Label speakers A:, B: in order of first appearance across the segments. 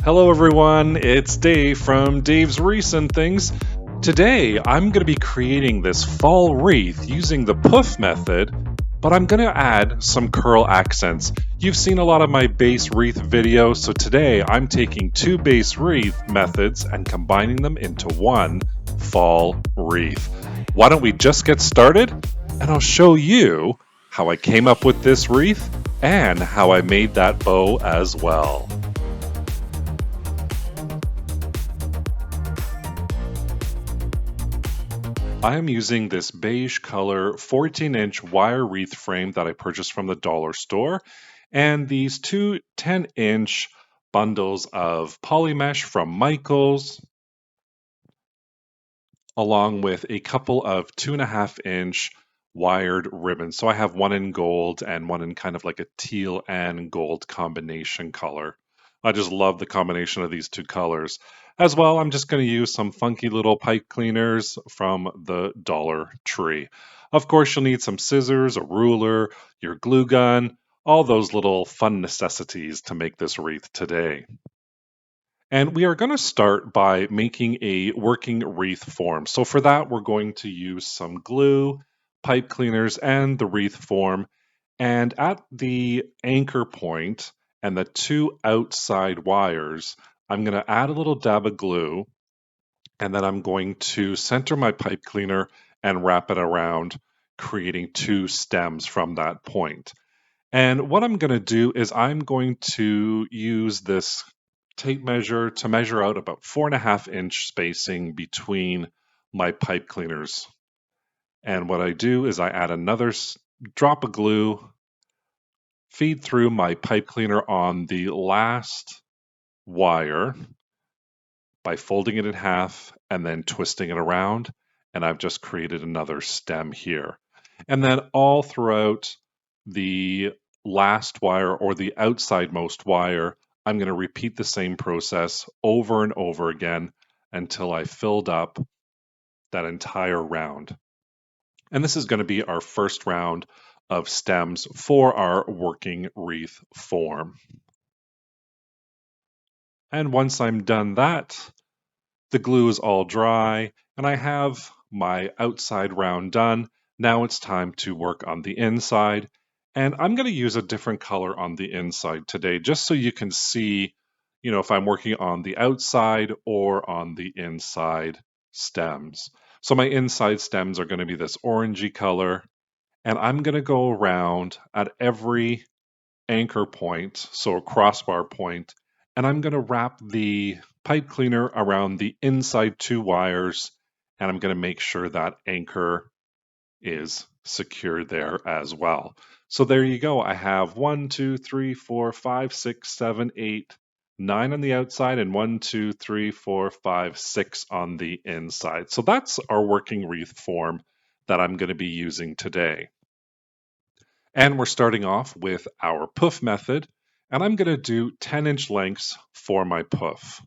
A: Hello, everyone. It's Dave from Dave's Wreaths and Things. Today, I'm going to be creating this fall wreath using the Poof method, but I'm going to add some curl accents. You've seen a lot of my base wreath videos, so today I'm taking two base wreath methods and combining them into one fall wreath. Why don't we just get started? And I'll show you how I came up with this wreath and how I made that bow as well. I am using this beige color 14-inch wire wreath frame that I purchased from the dollar store, and these two 10-inch bundles of poly mesh from Michaels, along with a couple of 2.5-inch wired ribbons. So I have one in gold and one in kind of like a teal and gold combination color. I just love the combination of these two colors. As well, I'm just going to use some funky little pipe cleaners from the Dollar Tree. Of course, you'll need some scissors, a ruler, your glue gun, all those little fun necessities to make this wreath today. And we are going to start by making a working wreath form. So for that, we're going to use some glue, pipe cleaners, and the wreath form. And at the anchor point and the two outside wires, I'm going to add a little dab of glue, and then I'm going to center my pipe cleaner and wrap it around, creating two stems from that point. And what I'm going to do is I'm going to use this tape measure to measure out about 4.5-inch spacing between my pipe cleaners. And what I do is I add another drop of glue, feed through my pipe cleaner on the last wire by folding it in half and then twisting it around. And I've just created another stem here. And then all throughout the last wire or the outsidemost wire, I'm going to repeat the same process over and over again until I filled up that entire round. And this is going to be our first round of stems for our working wreath form. And once I'm done that, the glue is all dry and I have my outside round done. Now it's time to work on the inside. And I'm going to use a different color on the inside today, just so you can see, if I'm working on the outside or on the inside stems. So my inside stems are going to be this orangey color, and I'm going to go around at every anchor point, so a crossbar point, and I'm going to wrap the pipe cleaner around the inside two wires, and I'm going to make sure that anchor is secured there as well. So there you go. I have 1, 2, 3, 4, 5, 6, 7, 8, 9 on the outside, and 1, 2, 3, 4, 5, 6 on the inside. So that's our working wreath form that I'm going to be using today. And we're starting off with our poof method, and I'm going to do 10-inch lengths for my poof.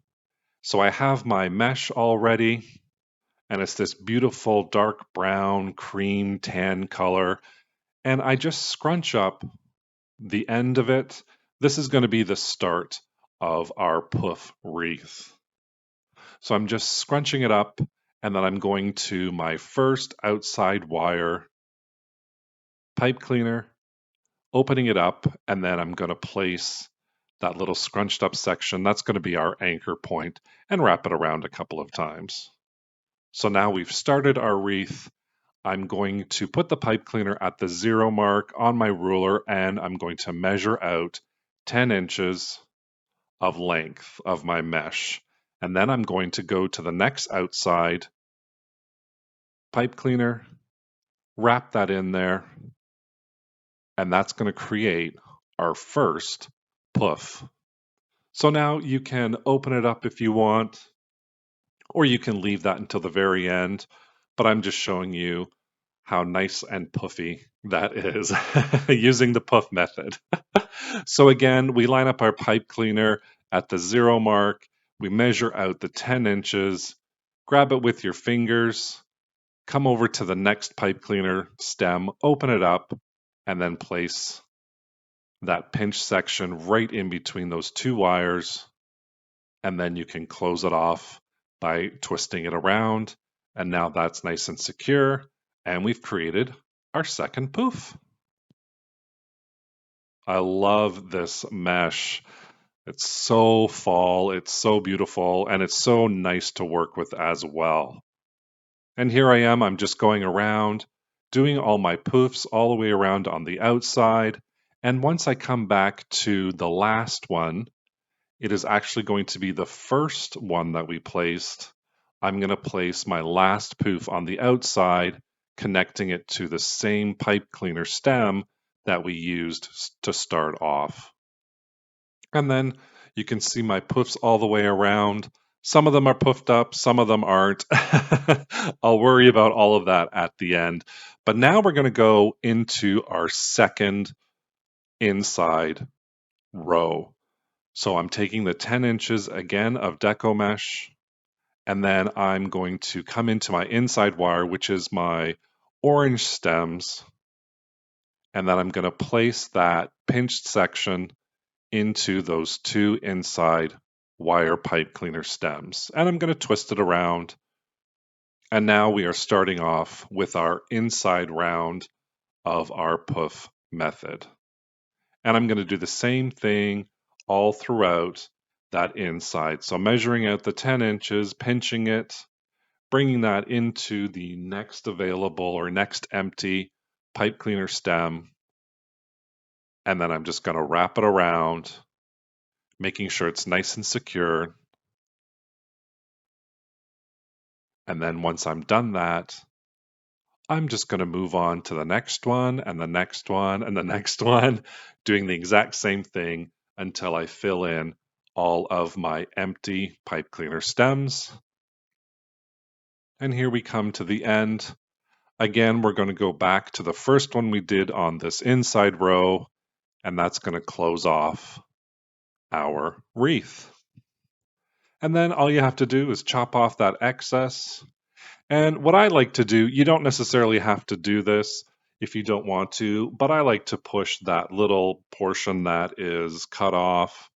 A: So I have my mesh already, and it's this beautiful dark brown, cream, tan color, and I just scrunch up the end of it. This is going to be the start of our poof wreath. So I'm just scrunching it up, and then I'm going to my first outside wire pipe cleaner, opening it up, and then I'm going to place that little scrunched up section. That's going to be our anchor point, and wrap it around a couple of times. So now we've started our wreath. I'm going to put the pipe cleaner at the 0 mark on my ruler, and I'm going to measure out 10 inches of length of my mesh. And then I'm going to go to the next outside pipe cleaner, wrap that in there, and that's going to create our first poof. So now you can open it up if you want, or you can leave that until the very end, but I'm just showing you how nice and puffy that is using the poof method. So again, we line up our pipe cleaner at the 0 mark, we measure out the 10 inches, grab it with your fingers, come over to the next pipe cleaner stem, open it up, and then place that pinch section right in between those two wires, and then you can close it off by twisting it around. And now that's nice and secure. And we've created our second poof. I love this mesh. It's so fall, it's so beautiful, and it's so nice to work with as well. And here I am, I'm just going around, doing all my poofs all the way around on the outside. And once I come back to the last one, it is actually going to be the first one that we placed. I'm going to place my last poof on the outside, connecting it to the same pipe cleaner stem that we used to start off. And then you can see my poofs all the way around. Some of them are poofed up, some of them aren't. I'll worry about all of that at the end. But now we're going to go into our second inside row. So I'm taking the 10 inches again of deco mesh, and then I'm going to come into my inside wire, which is my orange stems, and then I'm going to place that pinched section into those two inside wire pipe cleaner stems. And I'm going to twist it around. And now we are starting off with our inside round of our poof method. And I'm going to do the same thing all throughout that inside. So measuring out the 10 inches, pinching it, bringing that into the next available or next empty pipe cleaner stem. And then I'm just going to wrap it around, making sure it's nice and secure. And then once I'm done that, I'm just going to move on to the next one and the next one and the next one, doing the exact same thing until I fill in all of my empty pipe cleaner stems. And here we come to the end. Again, we're going to go back to the first one we did on this inside row, and that's going to close off our wreath. And then all you have to do is chop off that excess. And what I like to do, you don't necessarily have to do this if you don't want to, but I like to push that little portion that is cut off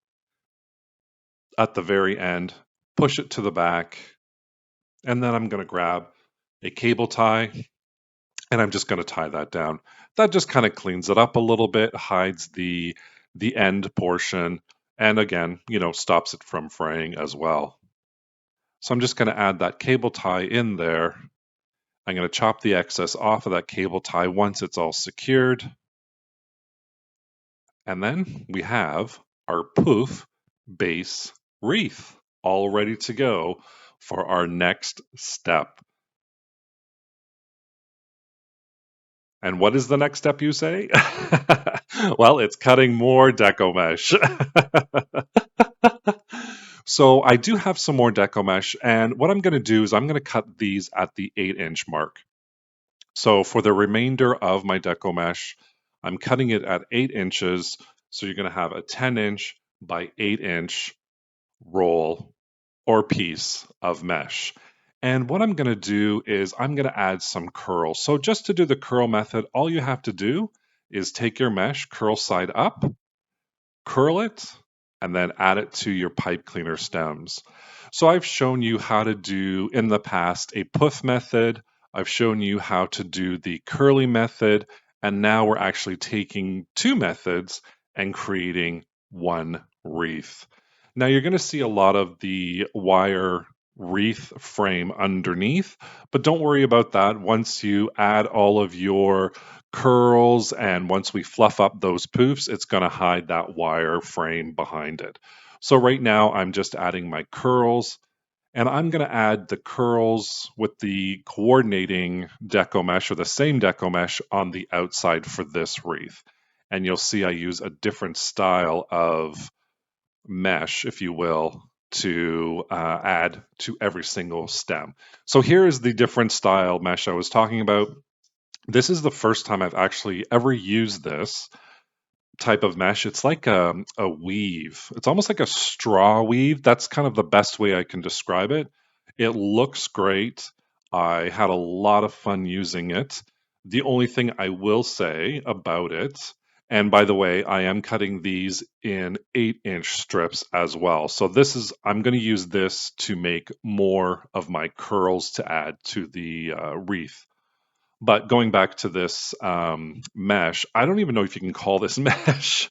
A: at the very end, push it to the back, and then I'm going to grab a cable tie and I'm just going to tie that down. That just kind of cleans it up a little bit, hides the end portion, and again, stops it from fraying as well. So I'm just going to add that cable tie in there. I'm going to chop the excess off of that cable tie once it's all secured. And then we have our poof base wreath all ready to go for our next step. And what is the next step, you say? Well, it's cutting more deco mesh. So I do have some more deco mesh, and what I'm going to do is I'm going to cut these at the 8-inch mark. So for the remainder of my deco mesh, I'm cutting it at 8 inches. So you're going to have a 10-inch by 8-inch roll or piece of mesh. And what I'm going to do is I'm going to add some curl. So just to do the curl method, all you have to do is take your mesh, curl side up, curl it, and then add it to your pipe cleaner stems. So I've shown you how to do in the past a poof method. I've shown you how to do the curly method. And now we're actually taking two methods and creating one wreath. Now you're going to see a lot of the wire wreath frame underneath, but don't worry about that. Once you add all of your curls and once we fluff up those poofs, it's going to hide that wire frame behind it. So right now I'm just adding my curls, and I'm going to add the curls with the coordinating deco mesh or the same deco mesh on the outside for this wreath. And you'll see I use a different style of mesh, if you will, to add to every single stem. So here is the different style mesh I was talking about. This is the first time I've actually ever used this type of mesh. It's like a weave. It's almost like a straw weave. That's kind of the best way I can describe it. It looks great. I had a lot of fun using it. The only thing I will say about it, And by the way, I am cutting these in 8-inch strips as well. So I'm going to use this to make more of my curls to add to the wreath. But going back to this mesh, I don't even know if you can call this mesh,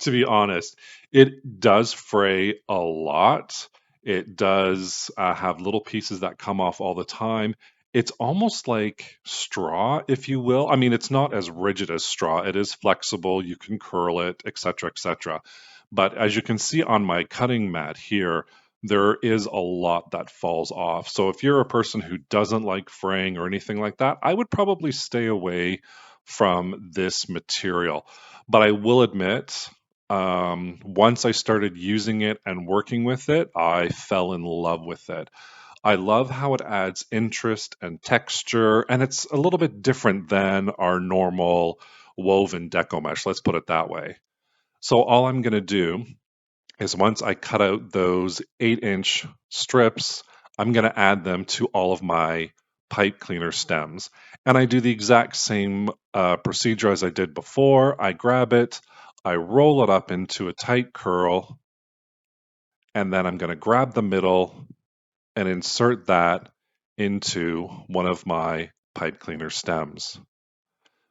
A: to be honest. It does fray a lot. It does have little pieces that come off all the time. It's almost like straw, if you will. I mean, it's not as rigid as straw. It is flexible. You can curl it, etc., etc. But as you can see on my cutting mat here, there is a lot that falls off. So if you're a person who doesn't like fraying or anything like that, I would probably stay away from this material. But I will admit, once I started using it and working with it, I fell in love with it. I love how it adds interest and texture, and it's a little bit different than our normal woven deco mesh, let's put it that way. So all I'm going to do is once I cut out those 8-inch strips, I'm going to add them to all of my pipe cleaner stems. And I do the exact same procedure as I did before. I grab it, I roll it up into a tight curl, and then I'm going to grab the middle and insert that into one of my pipe cleaner stems.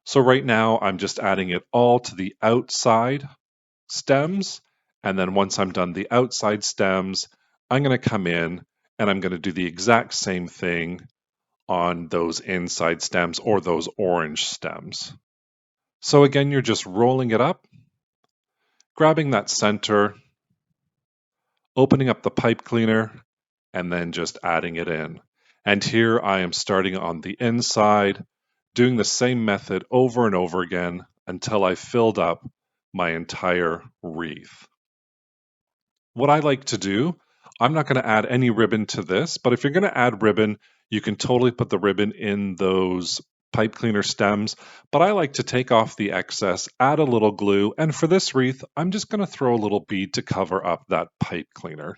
A: So right now I'm just adding it all to the outside stems. And then once I'm done the outside stems, I'm going to come in and I'm going to do the exact same thing on those inside stems or those orange stems. So again, you're just rolling it up, grabbing that center, opening up the pipe cleaner, and then just adding it in. And here I am starting on the inside, doing the same method over and over again until I filled up my entire wreath. What I like to do, I'm not going to add any ribbon to this, but if you're going to add ribbon, you can totally put the ribbon in those pipe cleaner stems. But I like to take off the excess, add a little glue, and for this wreath, I'm just going to throw a little bead to cover up that pipe cleaner.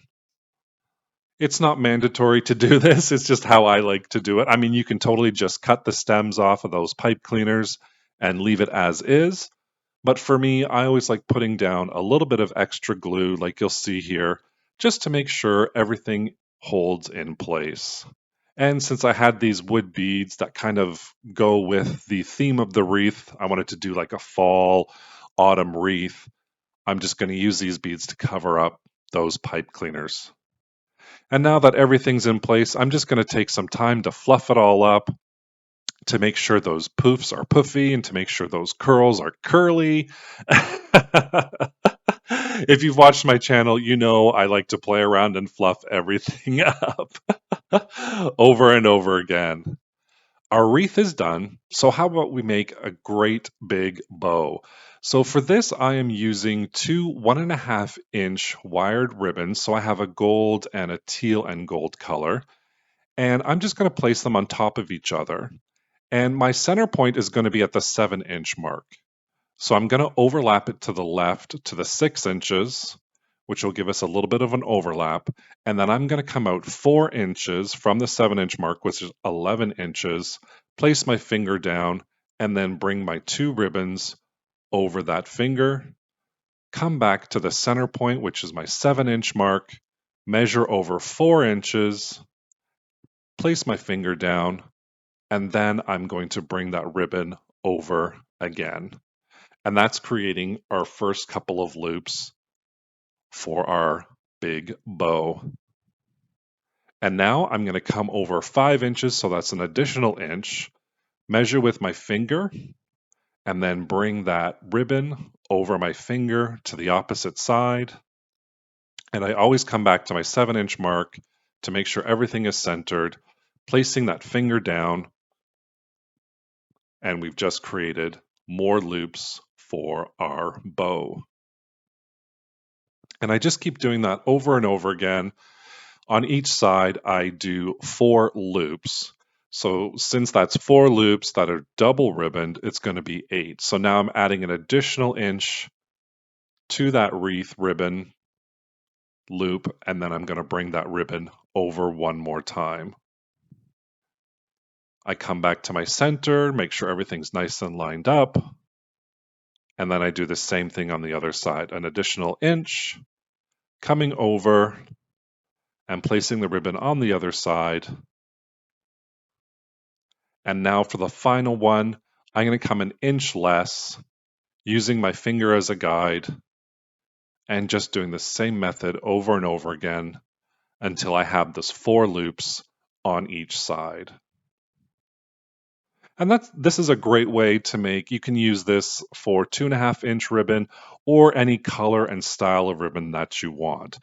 A: It's not mandatory to do this, it's just how I like to do it. I mean, you can totally just cut the stems off of those pipe cleaners and leave it as is. But for me, I always like putting down a little bit of extra glue, like you'll see here, just to make sure everything holds in place. And since I had these wood beads that kind of go with the theme of the wreath, I wanted to do like a fall, autumn wreath. I'm just going to use these beads to cover up those pipe cleaners. And now that everything's in place, I'm just going to take some time to fluff it all up, to make sure those poofs are poofy and to make sure those curls are curly. If you've watched my channel, you know I like to play around and fluff everything up over and over again. Our wreath is done, so how about we make a great big bow? So for this, I am using two 1.5-inch wired ribbons. So I have a gold and a teal and gold color. And I'm just going to place them on top of each other. And my center point is going to be at the 7-inch mark. So I'm going to overlap it to the left to the 6 inches, which will give us a little bit of an overlap. And then I'm going to come out 4 inches from the 7-inch mark, which is 11 inches, place my finger down, and then bring my two ribbons over that finger, come back to the center point, which is my 7-inch mark, measure over 4 inches, place my finger down, and then I'm going to bring that ribbon over again. And that's creating our first couple of loops for our big bow. And now I'm going to come over 5 inches, so that's an additional inch, measure with my finger, and then bring that ribbon over my finger to the opposite side. And I always come back to my 7-inch mark to make sure everything is centered, placing that finger down, and we've just created more loops for our bow. And I just keep doing that over and over again. On each side, I do 4 loops. So since that's 4 loops that are double ribboned, it's going to be 8. So now I'm adding an additional inch to that wreath ribbon loop, and then I'm going to bring that ribbon over one more time. I come back to my center, make sure everything's nice and lined up, And then I do the same thing on the other side, an additional inch, coming over and placing the ribbon on the other side. And now for the final one, I'm going to come an inch less, using my finger as a guide, and just doing the same method over and over again until I have those 4 loops on each side. And this is a great way to make, you can use this for 2.5-inch ribbon or any color and style of ribbon that you want.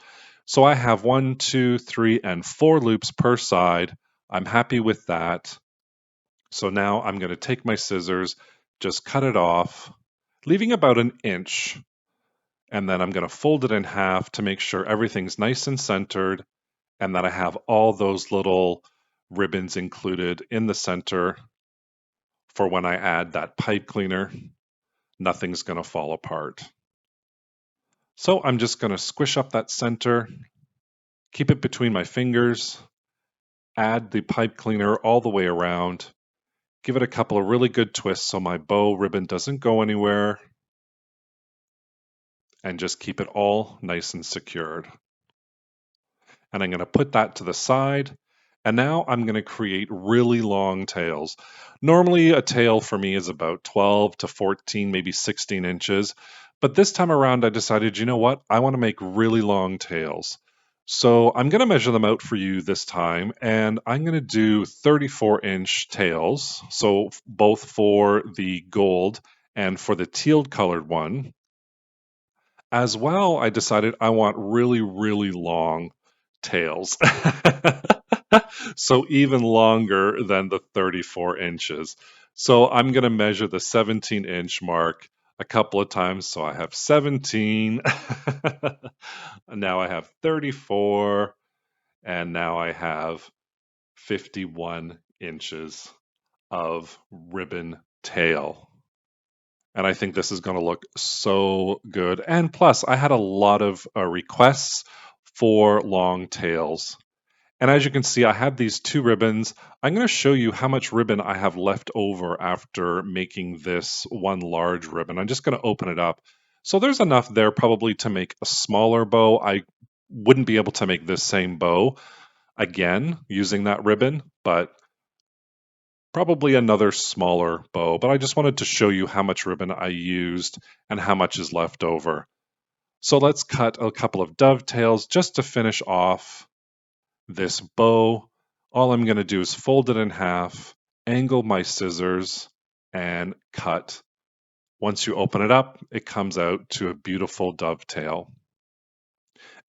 A: So I have 1, 2, 3, and 4 loops per side. I'm happy with that. So now I'm going to take my scissors, just cut it off, leaving about an inch. And then I'm going to fold it in half to make sure everything's nice and centered and that I have all those little ribbons included in the center for when I add that pipe cleaner. Nothing's going to fall apart. So I'm just going to squish up that center, keep it between my fingers, add the pipe cleaner all the way around, give it a couple of really good twists so my bow ribbon doesn't go anywhere, and just keep it all nice and secured. And I'm going to put that to the side. And now I'm going to create really long tails. Normally, a tail for me is about 12 to 14, maybe 16 inches. But this time around, I decided, you know what? I want to make really long tails. So I'm going to measure them out for you this time. And I'm going to do 34-inch tails. So both for the gold and for the teal colored one. As well, I decided I want really, really long tails. So even longer than the 34 inches. So I'm going to measure the 17-inch mark a couple of times. So I have 17. Now I have 34. And now I have 51 inches of ribbon tail. And I think this is going to look so good. And plus, I had a lot of requests for long tails. And as you can see, I have these 2 ribbons. I'm going to show you how much ribbon I have left over after making this one large ribbon. I'm just going to open it up. So there's enough there probably to make a smaller bow. I wouldn't be able to make this same bow again using that ribbon, but probably another smaller bow. But I just wanted to show you how much ribbon I used and how much is left over. So let's cut a couple of dovetails just to finish off this bow. All I'm going to do is fold it in half, angle my scissors, and cut. Once you open it up, it comes out to a beautiful dovetail.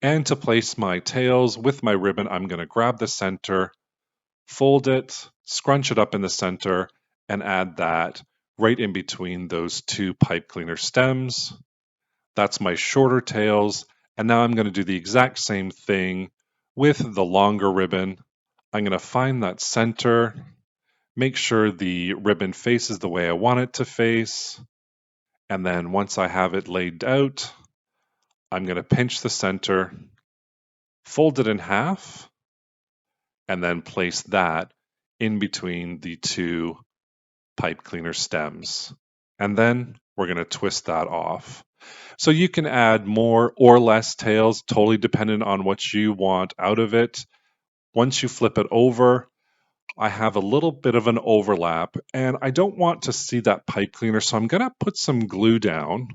A: And to place my tails with my ribbon, I'm going to grab the center, fold it, scrunch it up in the center, and add that right in between those 2 pipe cleaner stems. That's my shorter tails. And now I'm going to do the exact same thing with the longer ribbon. I'm going to find that center, make sure the ribbon faces the way I want it to face. And then once I have it laid out, I'm going to pinch the center, fold it in half, and then place that in between the 2 pipe cleaner stems. And then we're going to twist that off. So you can add more or less tails, totally dependent on what you want out of it. Once you flip it over, I have a little bit of an overlap and I don't want to see that pipe cleaner. So I'm going to put some glue down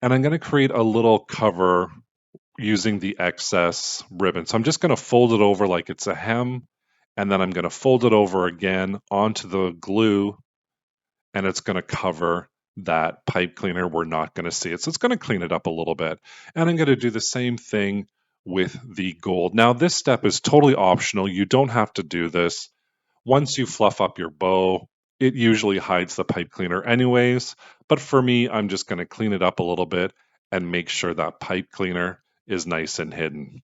A: and I'm going to create a little cover using the excess ribbon. So I'm just going to fold it over like it's a hem, and then I'm going to fold it over again onto the glue, and it's going to cover that pipe cleaner. We're not going to see it. So it's going to clean it up a little bit. And I'm going to do the same thing with the gold. Now, this step is totally optional. You don't have to do this. Once you fluff up your bow, it usually hides the pipe cleaner anyways. But for me, I'm just going to clean it up a little bit and make sure that pipe cleaner is nice and hidden.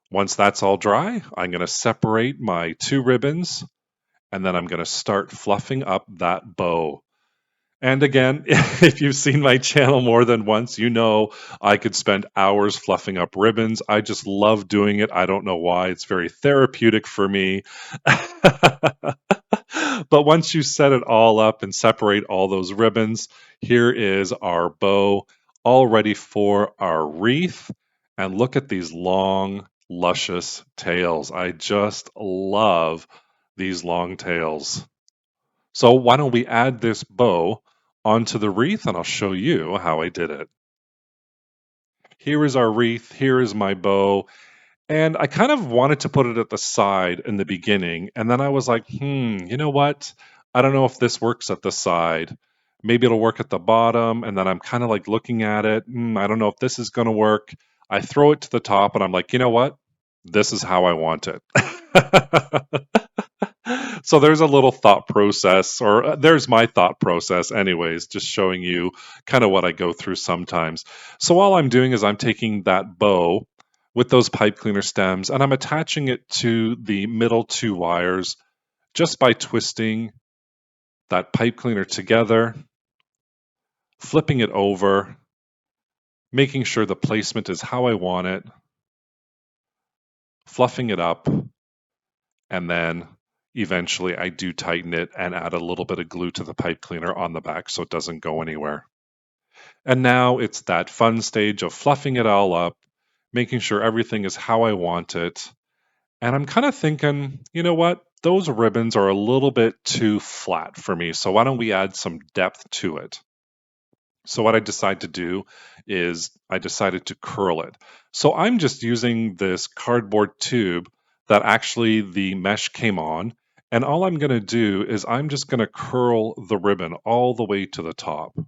A: Once that's all dry, I'm going to separate my 2 ribbons and then I'm going to start fluffing up that bow. And again, if you've seen my channel more than once, you know I could spend hours fluffing up ribbons. I just love doing it. I don't know why. It's very therapeutic for me. But once you set it all up and separate all those ribbons, here is our bow all ready for our wreath. And look at these long, luscious tails. I just love these long tails. So why don't we add this bow onto the wreath and I'll show you how I did it. Here is our wreath, here is my bow, and I kind of wanted to put it at the side in the beginning, and then I was like, you know what? I don't know if this works at the side. Maybe it'll work at the bottom, and then I'm kind of like looking at it. I don't know if this is going to work. I throw it to the top, and I'm like, you know what? This is how I want it. So there's a little thought process, or there's my thought process, anyways, just showing you kind of what I go through sometimes. So all I'm doing is I'm taking that bow with those pipe cleaner stems and I'm attaching it to the middle two wires just by twisting that pipe cleaner together, flipping it over, making sure the placement is how I want it, fluffing it up, and then eventually I do tighten it and add a little bit of glue to the pipe cleaner on the back so it doesn't go anywhere. And now it's that fun stage of fluffing it all up, making sure everything is how I want it. And I'm kind of thinking, you know what? Those ribbons are a little bit too flat for me. So why don't we add some depth to it? So what I decided to do is I decided to curl it. So I'm just using this cardboard tube that actually the mesh came on. And all I'm going to do is I'm just going to curl the ribbon all the way to the top.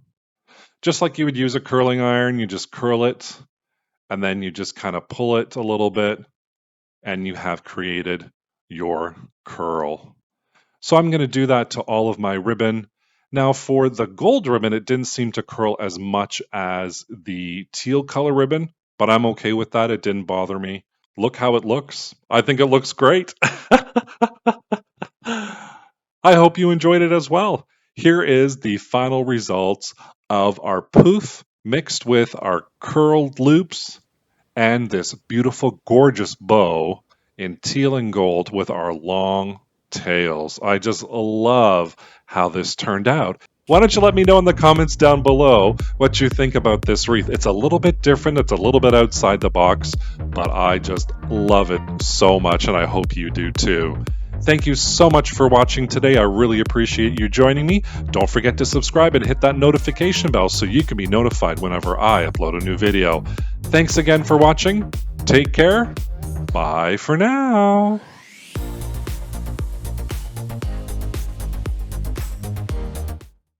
A: Just like you would use a curling iron, you just curl it and then you just kind of pull it a little bit and you have created your curl. So I'm going to do that to all of my ribbon. Now for the gold ribbon, it didn't seem to curl as much as the teal color ribbon, but I'm okay with that. It didn't bother me. Look how it looks. I think it looks great. I hope you enjoyed it as well. Here is the final results of our poof mixed with our curled loops and this beautiful, gorgeous bow in teal and gold with our long tails. I just love how this turned out. Why don't you let me know in the comments down below what you think about this wreath? It's a little bit different, it's a little bit outside the box, but I just love it so much and I hope you do too. Thank you so much for watching today. I really appreciate you joining me. Don't forget to subscribe and hit that notification bell so you can be notified whenever I upload a new video. Thanks again for watching. Take care. Bye for now.